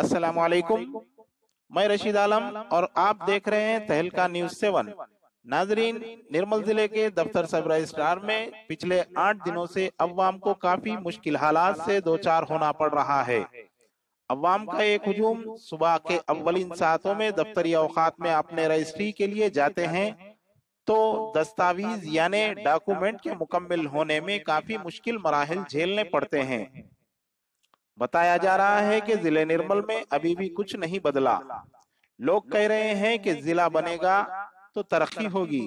अस्सलामुअलैकुम। मैं रशीद आलम और आप देख रहे हैं तहलका न्यूज़ 7। नाजरीन, निर्मल जिले के दफ्तर सब रजिस्ट्रार में पिछले 8 दिनों से अवाम को काफी मुश्किल हालात से दो चार होना पड़ रहा है। अवाम का एक हुजूम सुबह के अव्वलीन सातों में दफ्तरी औकात में अपने रजिस्ट्री के लिए जाते हैं तो दस्तावेज यानी डॉक्यूमेंट के मुकम्मल होने में काफी मुश्किल मराहिल झेलने पड़ते हैं। बताया जा रहा है कि जिले निर्मल में अभी भी कुछ नहीं बदला। लोग कह रहे हैं कि जिला बनेगा तो तरक्की होगी,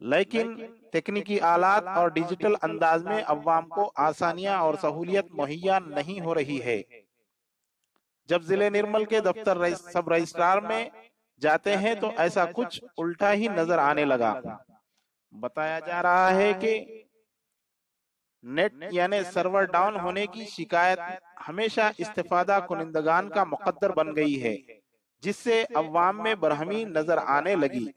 लेकिन तकनीकी आलात और डिजिटल अंदाज में अवाम को आसानियां और सहूलियत मुहैया नहीं हो रही है। जब जिले निर्मल के दफ्तर सब रजिस्ट्रार में जाते हैं तो ऐसा कुछ उल्टा ही नजर आने लगा। बताया जा रहा है कि नेट यानी सर्वर डाउन होने की शिकायत हमेशा इस्तेफादा कुनिंदगान का मुकद्दर बन गई है, जिससे अवाम में बरहमी नजर आने लगी।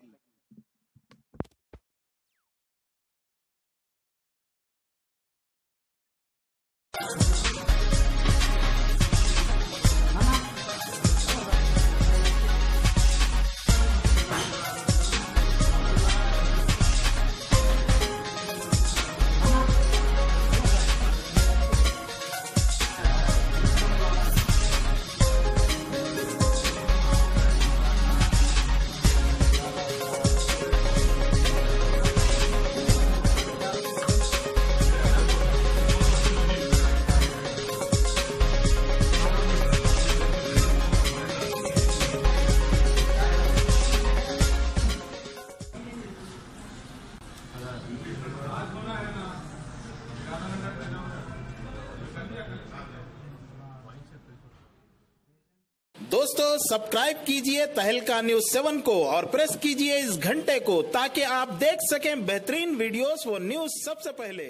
दोस्तों, सब्सक्राइब कीजिए तहलका न्यूज़ 7 को और प्रेस कीजिए इस घंटे को ताकि आप देख सकें बेहतरीन वीडियोस व न्यूज़ सबसे पहले।